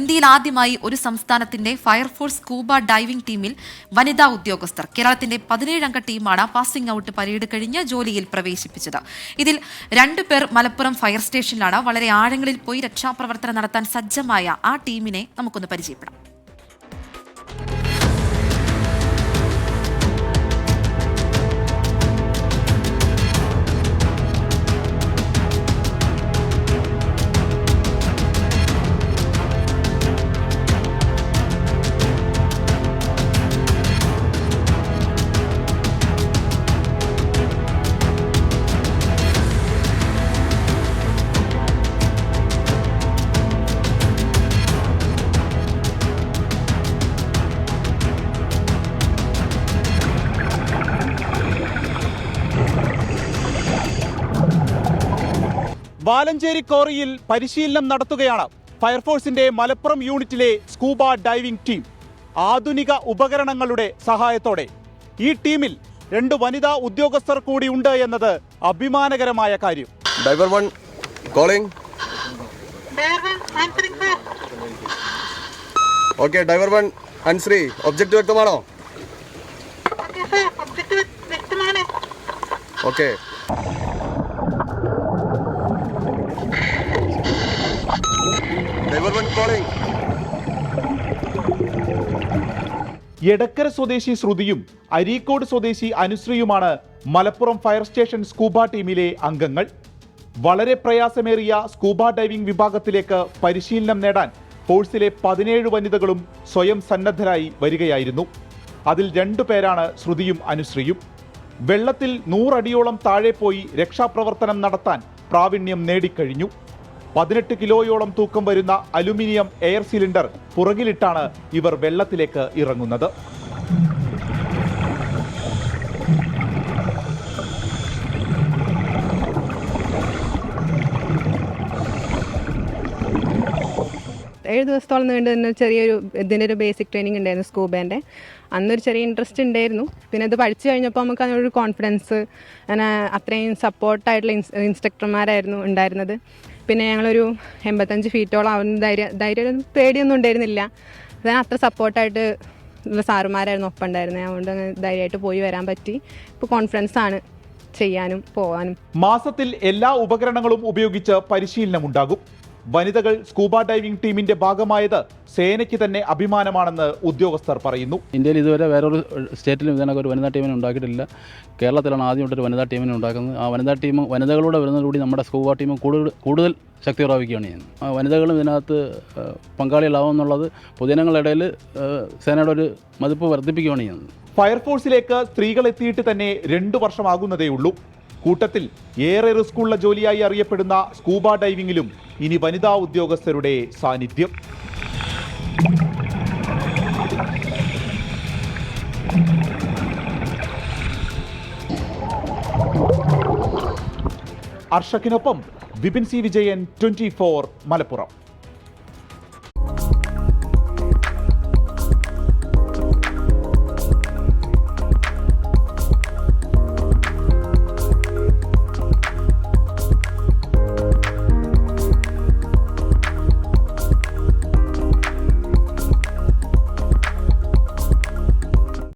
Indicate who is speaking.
Speaker 1: ഇന്ത്യയിൽ ആദ്യമായി ഒരു സംസ്ഥാനത്തിന്റെ ഫയർഫോഴ്സ് സ്കൂബ ഡൈവിംഗ് ടീമിൽ വനിതാ ഉദ്യോഗസ്ഥർ. കേരളത്തിന്റെ 17-അംഗ ടീമാണ് പാസിംഗ് ഔട്ട് പരേഡ് കഴിഞ്ഞ് ജോലിയിൽ പ്രവേശിപ്പിച്ചത്. ഇതിൽ 2 പേർ മലപ്പുറം ഫയർ സ്റ്റേഷനിലാണ്. വളരെ ആഴങ്ങളിൽ പോയി രക്ഷാപ്രവർത്തനം നടത്താൻ സജ്ജമായ ആ ടീമിനെ നമുക്കൊന്ന് പരിചയപ്പെടാം.
Speaker 2: വാലഞ്ചേരി കോറിയിൽ പരിശീലനം നടത്തുകയാണ് ഫയർഫോഴ്സിന്റെ മലപ്പുറം യൂണിറ്റിലെ സ്കൂബ ഡൈവിംഗ് ടീം. ആധുനിക ഉപകരണങ്ങളുടെ സഹായത്തോടെ ഈ ടീമിൽ 2 വനിതാ ഉദ്യോഗസ്ഥർ കൂടി ഉണ്ട് എന്നത് അഭിമാനകരമായ കാര്യം.
Speaker 3: Diver 1 calling. ഓക്കെ, ഡൈവർ 1 ആൻസറി. ഒബ്ജക്റ്റ് വ്യക്തമാണോ? ഓക്കെ. Diver 1 calling.
Speaker 2: എടക്കര സ്വദേശി ശ്രുതിയും അരീക്കോട് സ്വദേശി അനുശ്രീയുമാണ് മലപ്പുറം ഫയർ സ്റ്റേഷൻ സ്കൂബ ടീമിലെ അംഗങ്ങൾ. വളരെ പ്രയാസമേറിയ സ്കൂബ ഡൈവിംഗ് വിഭാഗത്തിലേക്ക് പരിശീലനം നേടാൻ ഫോഴ്സിലെ 17 വനിതകളും സ്വയം സന്നദ്ധരായി വരികയായിരുന്നു. അതിൽ 2 പേരാണ് ശ്രുതിയും അനുശ്രീയും. വെള്ളത്തിൽ 100 അടിയോളം താഴെ പോയി രക്ഷാപ്രവർത്തനം നടത്താൻ പ്രാവീണ്യം നേടിക്കഴിഞ്ഞു. 18 കിലോയോളം തൂക്കം വരുന്ന അലുമിനിയം എയർ സിലിണ്ടർ പുറകിലിട്ടാണ് ഇവർ വെള്ളത്തിലേക്ക് ഇറങ്ങുന്നത്.
Speaker 4: ഏഴ് ദിവസത്തോളം നീണ്ടുനിന്ന ഇതിൻ്റെ ഒരു ബേസിക് ട്രെയിനിങ് ഉണ്ടായിരുന്നു സ്കൂബേൻ്റെ. അന്നൊരു ചെറിയ ഇൻട്രസ്റ്റ് ഉണ്ടായിരുന്നു. പിന്നെ ഇത് പഠിച്ചു കഴിഞ്ഞപ്പോൾ നമുക്ക് അതിനൊരു കോൺഫിഡൻസ്, അങ്ങനെ അത്രയും സപ്പോർട്ടായിട്ടുള്ള ഇൻസ്ട്രക്ടർമാരായിരുന്നു ഉണ്ടായിരുന്നത്. പിന്നെ ഞങ്ങളൊരു 85 ഫീറ്റോളം ആവുന്ന ധൈര്യം പേടിയൊന്നും ഉണ്ടായിരുന്നില്ല. അതിന് അത്ര സപ്പോർട്ടായിട്ട് ഉള്ള സാറുമാരായിരുന്നു ഒപ്പം ഉണ്ടായിരുന്നത്. അതുകൊണ്ട് ധൈര്യമായിട്ട് പോയി വരാൻ പറ്റി. ഇപ്പോൾ കോൺഫിഡൻസ് ആണ് ചെയ്യാനും പോകാനും.
Speaker 2: മാസത്തിൽ എല്ലാ ഉപകരണങ്ങളും ഉപയോഗിച്ച് പരിശീലനം ഉണ്ടാകും. വനിതകൾ സ്കൂബ ഡൈവിംഗ് ടീമിന്റെ ഭാഗമായത് സേനയ്ക്ക് തന്നെ അഭിമാനമാണെന്ന് ഉദ്യോഗസ്ഥർ പറയുന്നു.
Speaker 5: ഇന്ത്യയിൽ ഇതുവരെ വേറൊരു സ്റ്റേറ്റിലും ഇതിനൊക്കെ ഒരു വനിതാ ടീമിനെ ഉണ്ടാക്കിയിട്ടില്ല. കേരളത്തിലാണ് ആദ്യമായിട്ടൊരു വനിതാ ടീമിനെ ഉണ്ടാക്കുന്നത്. ആ വനിതകളൂടെ വരുന്നതോടുകൂടി നമ്മുടെ സ്കൂബ ടീം കൂടുതൽ ശക്തി പ്രാപിക്കുകയാണ് ചെയ്യുന്നത്. ആ വനിതകളും ഇതിനകത്ത് പങ്കാളികളാവും എന്നുള്ളത് പൊതുജനങ്ങളുടെ ഇടയിൽ സേനയുടെ ഒരു മതിപ്പ് വർദ്ധിപ്പിക്കുകയാണ് ചെയ്യുന്നത്.
Speaker 2: ഫയർഫോഴ്സിലേക്ക് സ്ത്രീകൾ എത്തിയിട്ട് തന്നെ 2 വർഷമാകുന്നതേ ഉള്ളൂ. കൂട്ടത്തിൽ ഏറെ റിസ്ക്കുള്ള ജോലിയായി അറിയപ്പെടുന്ന സ്കൂബ ഡൈവിംഗിലും ഇനി വനിതാ ഉദ്യോഗസ്ഥരുടെ സാന്നിധ്യം. അർഷക്കിനൊപ്പം വിപിൻ സി വിജയൻ, 24 മലപ്പുറം.